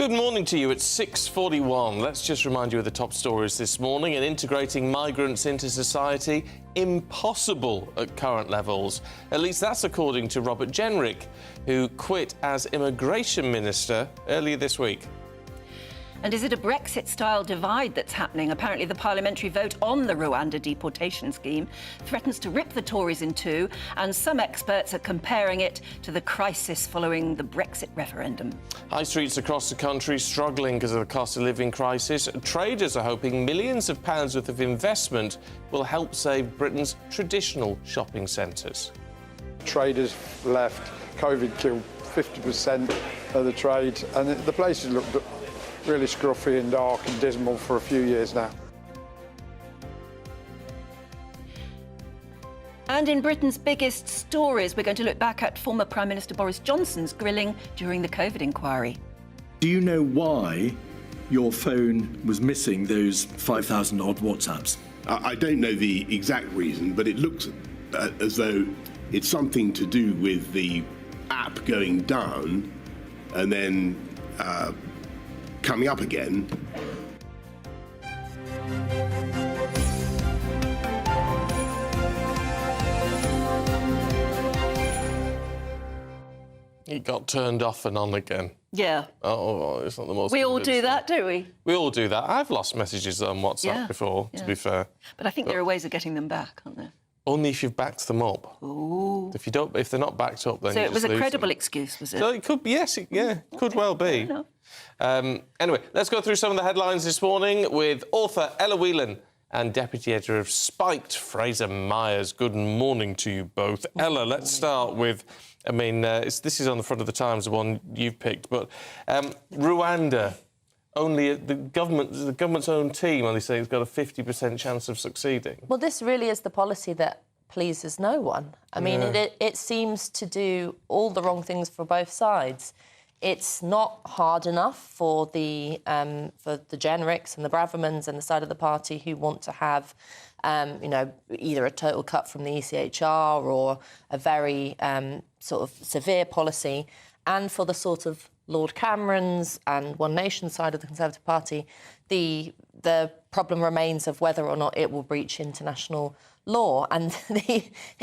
Good morning to you. It's 6:41. Let's just remind you of the top stories this morning. And integrating migrants into society, impossible at current levels. At least that's according to Robert Jenrick, who quit as immigration minister earlier this week. And is it a Brexit-style divide that's happening? Apparently the parliamentary vote on the Rwanda deportation scheme threatens to rip the Tories in two, and some experts are comparing it to the crisis following the Brexit referendum. High streets across the country struggling because of the cost of living crisis. Traders are hoping millions of pounds worth of investment will help save Britain's traditional shopping centres. Traders left. COVID killed 50% of the trade, and the places looked really scruffy and dark and dismal for a few years now. And in Britain's biggest stories, we're going to look back at former Prime Minister Boris Johnson's grilling during the COVID inquiry. Do you know why your phone was missing those 5,000 odd WhatsApps? I don't know the exact reason, but it looks as though it's something to do with the app going down and then coming up again. It got turned off and on again. Yeah. Oh, it's not the most... We all do that, do we? We all do that. I've lost messages on WhatsApp before, to be fair. But I think there are ways of getting them back, aren't there? Only if you've backed them up. Ooh. If they're not backed up, then so you it was just a lose credible them. excuse, was it? So it could be, yes, could well be. Anyway, let's go through some of the headlines this morning with author Ella Whelan and Deputy Editor of Spiked, Fraser Myers. Good morning to you both. Ella, let's start with, I mean, this is on the front of the Times, the one you've picked, but Rwanda, only the government's own team only say it's got a 50% chance of succeeding. Well, this really is the policy that pleases no one. I mean, it seems to do all the wrong things for both sides. It's not hard enough for the Jenricks and the Bravermans and the side of the party who want to have, either a total cut from the ECHR or a very sort of severe policy, and for the sort of Lord Camerons and One Nation side of the Conservative Party, the problem remains of whether or not it will breach international law. And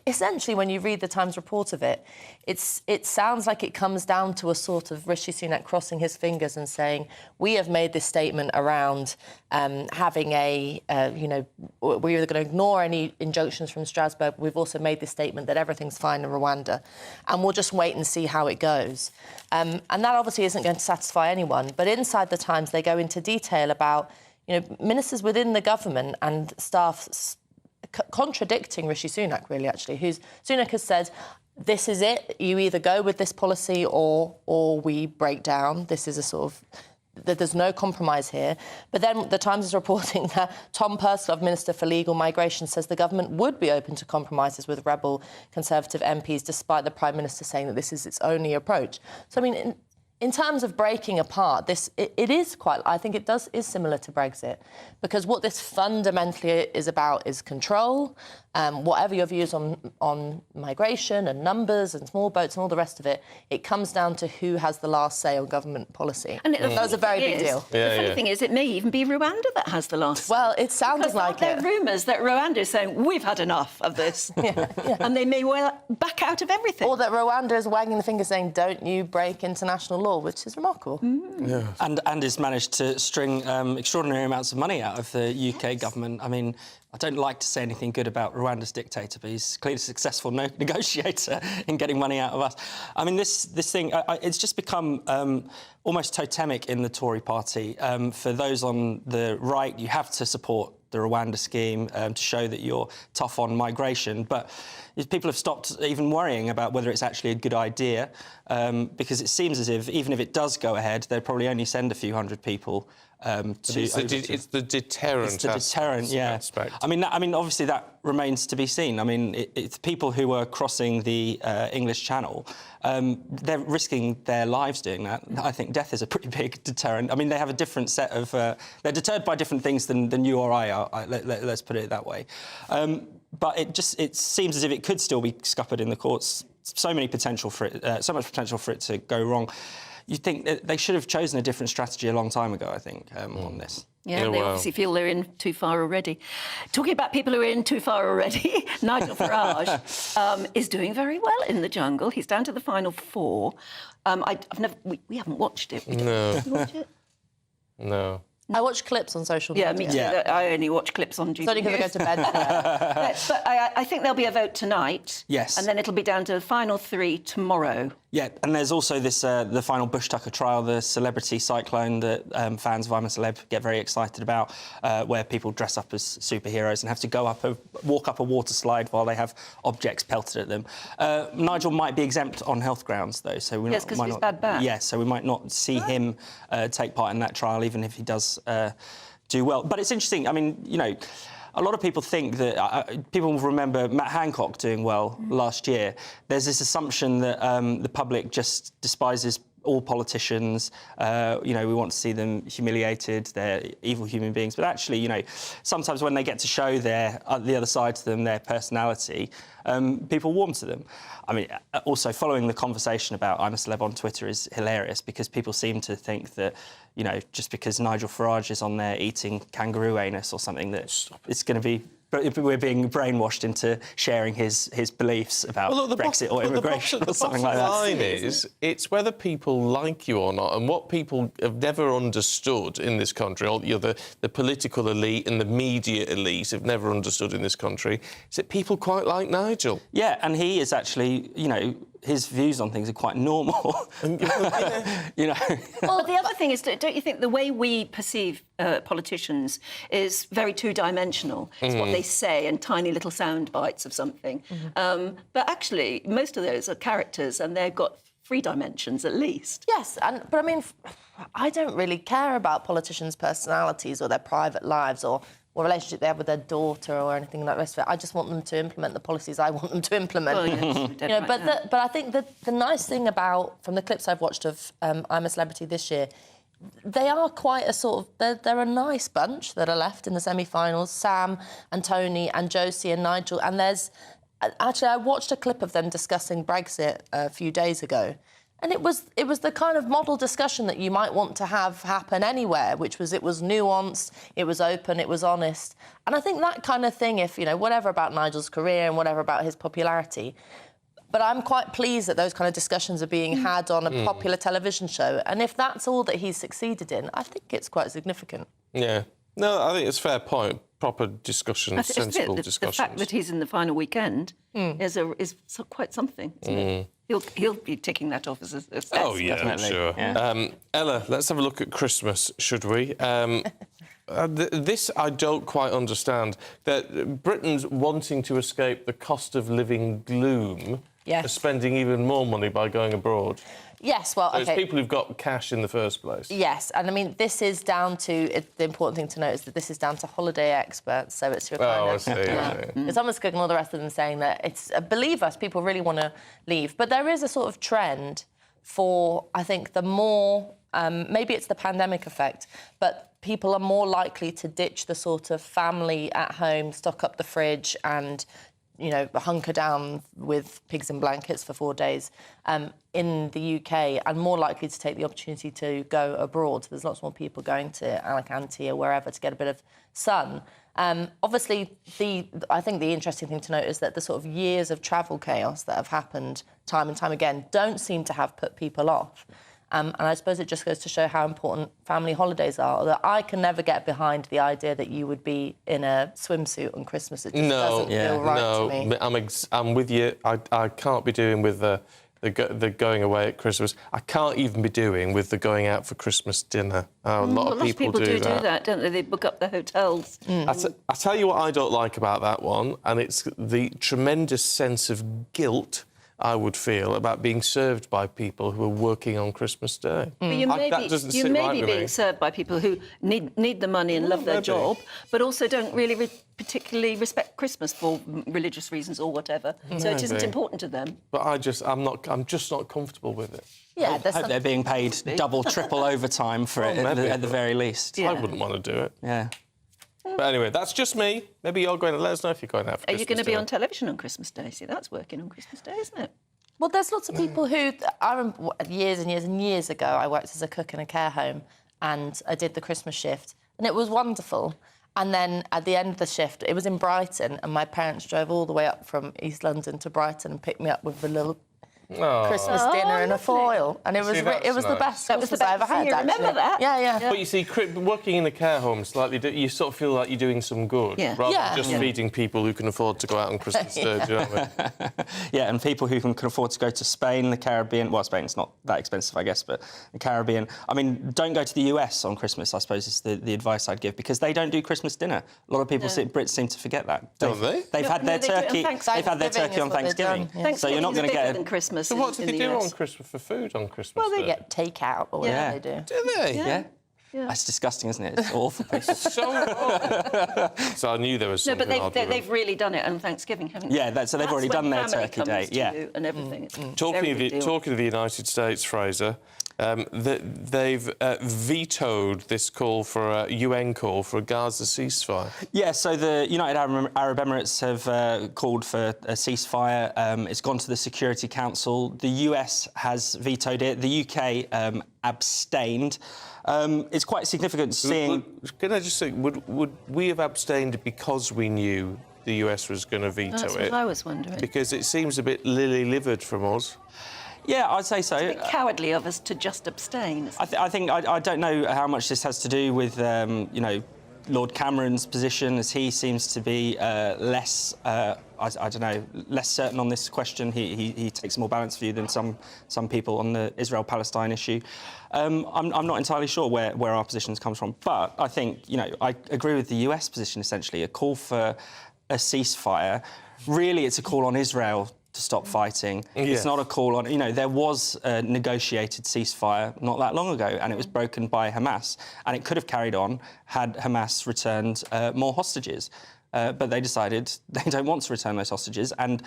essentially, when you read the Times report of it, it sounds like it comes down to a sort of Rishi Sunak crossing his fingers and saying, we have made this statement around having we're either going to ignore any injunctions from Strasbourg. We've also made this statement that everything's fine in Rwanda, and we'll just wait and see how it goes. And that obviously isn't going to satisfy anyone. But inside the Times, they go into detail about ministers within the government and staff contradicting Rishi Sunak, really, actually. Sunak has said, this is it, you either go with this policy or we break down. This is a sort of... There's no compromise here. But then the Times is reporting that Tom Purcell, Minister for Legal Migration, says the government would be open to compromises with rebel Conservative MPs, despite the Prime Minister saying that this is its only approach. So, I mean, in terms of breaking apart, it is quite... I think it is similar to Brexit, because what this fundamentally is about is control. Whatever your views on migration and numbers and small boats and all the rest of it, it comes down to who has the last say on government policy. And that was a very big deal. The funny thing is, it may even be Rwanda that has the last say. Well, it sounds like it. There are rumours that Rwanda is saying, we've had enough of this. And they may well back out of everything. Or that Rwanda is wagging the finger saying, don't you break international law, which is remarkable. Yeah. And has managed to string extraordinary amounts of money out of the UK government. I mean, I don't like to say anything good about Rwanda's dictator, but he's clearly a successful negotiator in getting money out of us. I mean, this thing, it's just become almost totemic in the Tory party. For those on the right, you have to support the Rwanda scheme to show that you're tough on migration. But people have stopped even worrying about whether it's actually a good idea, because it seems as if, even if it does go ahead, they'd probably only send a few hundred people it's the deterrent. It's the deterrent, yeah. Aspect. I mean, obviously that remains to be seen. I mean, it's people who are crossing the English Channel. They're risking their lives doing that. I think death is a pretty big deterrent. I mean, they have a different set of... they're deterred by different things than you or I are. Let's put it that way. But it seems as if it could still be scuppered in the courts. So much potential for it to go wrong. you think that they should have chosen a different strategy a long time ago, I think, on this. Yeah, Yeah, they well. obviously feel they're in too far already. Talking about people who are in too far already, Nigel Farage is doing very well in the jungle. He's down to the final 4. We haven't watched it. No. Did you watch it? No. I watch clips on social media. Yeah, me too. Yeah. I only watch clips on GBNEWS. It's only because I go to bed. But I think there'll be a vote tonight. Yes. And then it'll be down to the final 3 tomorrow. Yeah, and there's also this the final Bush Tucker trial, the celebrity cyclone that fans of I'm a Celeb get very excited about, where people dress up as superheroes and have to walk up a water slide while they have objects pelted at them. Nigel might be exempt on health grounds, though, so we Yes, 'cause of his bad back. Yeah, so we might not see him take part in that trial, even if he does do well. But it's interesting. I mean, you know, a lot of people think that people will remember Matt Hancock doing well last year. There's this assumption that the public just despises all politicians. You know, we want to see them humiliated. They're evil human beings. But actually, you know, sometimes when they get to show the other side to them, their personality, people warm to them. I mean, also following the conversation about I'm a Celeb on Twitter is hilarious because people seem to think that, you know, just because Nigel Farage is on there eating kangaroo anus or something, that it's going to be... But we're being brainwashed into sharing his beliefs about Brexit or immigration or something like that. The bottom line is, it's whether people like you or not, and what people have never understood in this country, or the political elite and the media elite have never understood in this country, is that people quite like Nigel. Yeah, and he is actually, you know, his views on things are quite normal. You know. Well, the other thing is, don't you think the way we perceive politicians is very two-dimensional? It's what they say and tiny little sound bites of something. But actually, most of those are characters and they've got 3 dimensions at least. Yes, but I mean, I don't really care about politicians' personalities or their private lives or what relationship they have with their daughter or anything like the rest of it. I just want them to implement the policies I want them to implement. Well, yes, you know, but I think that the nice thing about, from the clips I've watched of I'm a Celebrity this year, they are quite a sort of... They're a nice bunch that are left in the semi-finals. Sam and Tony and Josie and Nigel. And there's... Actually, I watched a clip of them discussing Brexit a few days ago. And it was the kind of model discussion that you might want to have happen anywhere, which was it was nuanced, it was open, it was honest. And I think that kind of thing, if, you know, whatever about Nigel's career and whatever about his popularity, but I'm quite pleased that those kind of discussions are being had on a popular television show. And if that's all that he's succeeded in, I think it's quite significant. Yeah. No, I think it's a fair point. Proper discussion, sensible discussion. The fact that he's in the final weekend is quite something, isn't it? He'll be ticking that off as a success. Oh, yeah, definitely. sure. Yeah. Ella, let's have a look at Christmas, should we? This I don't quite understand. That Britain's wanting to escape the cost of living gloom, Yes. spending even more money by going abroad. Yes, well, So OK. it's people who've got cash in the first place. Yes, and I mean, this is down to... the important thing to note is that this is down to holiday experts, so it's your kind Oh, I of... see. I see. It's almost good and all the rest of them saying that it's... believe us, people really want to leave. But there is a sort of trend for, I think, the more... maybe it's the pandemic effect, but people are more likely to ditch the sort of family at home, stock up the fridge and, you know, hunker down with pigs in blankets for 4 days in the UK, and more likely to take the opportunity to go abroad. So there's lots more people going to Alicante or wherever to get a bit of sun. Obviously, I think the interesting thing to note is that the sort of years of travel chaos that have happened time and time again don't seem to have put people off. And I suppose it just goes to show how important family holidays are. That I can never get behind the idea that you would be in a swimsuit on Christmas. It just doesn't feel right to me. I'm with you. I can't be doing with the going away at Christmas. I can't even be doing with the going out for Christmas dinner. A lot of people do that, don't they? They book up the hotels. I tell you what I don't like about that one, and it's the tremendous sense of guilt I would feel about being served by people who are working on Christmas Day. But you may that doesn't be, sit right with being me. served by people who need the money and love their maybe. job, but also don't really particularly respect Christmas for religious reasons or whatever. So it isn't Maybe. important to them. But I'm just not comfortable with it. Yeah, I hope they're being paid double, triple overtime for it at the very least. Yeah. I wouldn't want to do it. Yeah. But anyway, that's just me. Maybe you're going to let us know if you're going out for Are you Christmas going to be dinner. on television on Christmas Day? See, that's working on Christmas Day, isn't it? Well, there's lots of people who... I remember years and years and years ago, I worked as a cook in a care home and I did the Christmas shift, and it was wonderful. And then at the end of the shift, it was in Brighton, and my parents drove all the way up from East London to Brighton and picked me up with a little Christmas dinner and a foil, and it was the best Christmas I ever had. You remember that? Yeah. But you see, working in a care home slightly, you sort of feel like you're doing some good, rather than just feeding people who can afford to go out on Christmas Day. Do you know what I mean? Yeah, and people who can afford to go to Spain, the Caribbean. Well, Spain's not that expensive, I guess, but the Caribbean. I mean, don't go to the US on Christmas, I suppose, is the advice I'd give, because they don't do Christmas dinner. A lot of people, Brits seem to forget that. Don't they? They've had their turkey. They've had their turkey on Thanksgiving. Yeah. So you're not going to get Christmas. So what do they do on Christmas for food on Christmas? Well, they Day? get takeout or whatever they do. Do they? Yeah. That's disgusting, isn't it? It's awful. So wrong. So I knew there was something. No, but they've really done it on Thanksgiving, haven't they? Yeah, so they've already done their turkey day. Yeah, and everything. Talking of the United States, Fraser, they've vetoed this call for a UN call for a Gaza ceasefire. Yeah, so the United Arab Emirates have called for a ceasefire. It's gone to the Security Council. The US has vetoed it. The UK abstained. It's quite significant seeing... Can I just say, would we have abstained because we knew the US was going to veto it? That's what I was wondering. Because it seems a bit lily-livered from us. Yeah, I'd say so. It's a bit cowardly of us to just abstain. I think I don't know how much this has to do with, Lord Cameron's position, as he seems to be less, less certain on this question. He takes a more balanced view than some people on the Israel-Palestine issue. I'm not entirely sure where our positions comes from, but I think, I agree with the US position, essentially. A call for a ceasefire, really it's a call on Israel to stop fighting. Yes. It's not a call on... there was a negotiated ceasefire not that long ago, and it was broken by Hamas, and it could have carried on had Hamas returned more hostages. But they decided they don't want to return those hostages, and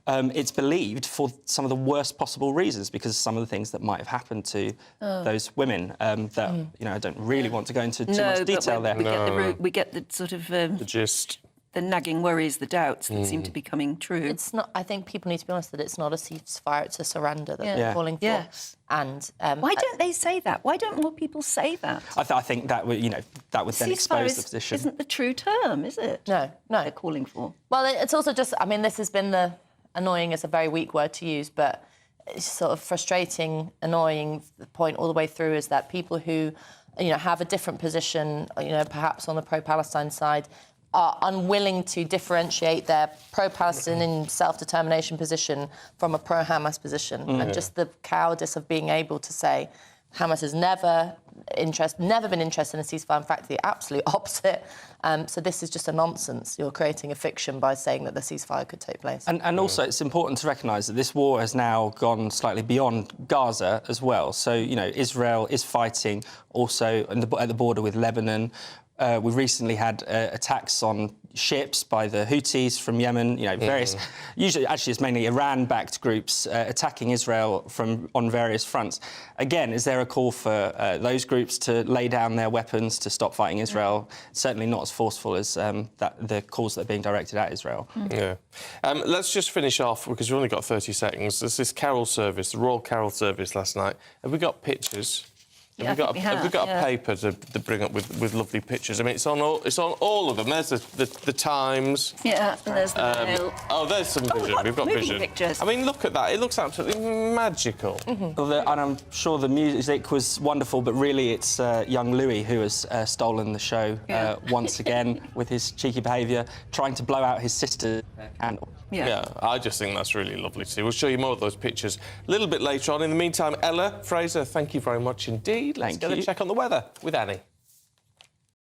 it's believed for some of the worst possible reasons, because of some of the things that might have happened to those women that, I don't really want to go into too much detail there. We get the sort of... the gist. The nagging worries, the doubts that seem to be coming true. It's not. I think people need to be honest that it's not a ceasefire; it's a surrender that they're calling for. Yes. And why don't they say that? Why don't more people say that? I think that would, that would then expose the position. Isn't the true term, is it? No. They're calling for. Well, it's also just. I mean, this has been annoying is a very weak word to use, but it's sort of frustrating, annoying. The point all the way through is that people who, have a different position, perhaps on the pro-Palestine side, are unwilling to differentiate their pro-Palestinian self-determination position from a pro-Hamas position. And just the cowardice of being able to say Hamas has never been interested in a ceasefire. In fact, the absolute opposite. So this is just a nonsense. You're creating a fiction by saying that the ceasefire could take place. And also, it's important to recognise that this war has now gone slightly beyond Gaza as well. So, Israel is fighting also at the border with Lebanon. We've recently had attacks on ships by the Houthis from Yemen, various... Usually, actually, it's mainly Iran-backed groups attacking Israel on various fronts. Again, is there a call for those groups to lay down their weapons to stop fighting Israel? Certainly not as forceful as the calls that are being directed at Israel. Yeah. Let's just finish off, because we've only got 30 seconds. There's this carol service, the Royal Carol Service last night. Have we got pictures? Have we got a paper to bring up with lovely pictures? I mean, it's on all of them. There's the Times. Yeah, and there's the Mail. Oh, there's some vision. We've got vision. Pictures. I mean, look at that. It looks absolutely magical. Well, and I'm sure the music was wonderful, but really it's young Louis who has stolen the show once again with his cheeky behaviour, trying to blow out his sister's candle. Yeah, I just think that's really lovely to see. We'll show you more of those pictures a little bit later on. In the meantime, Ella, Fraser, thank you very much indeed. Let's go and check on the weather with Annie.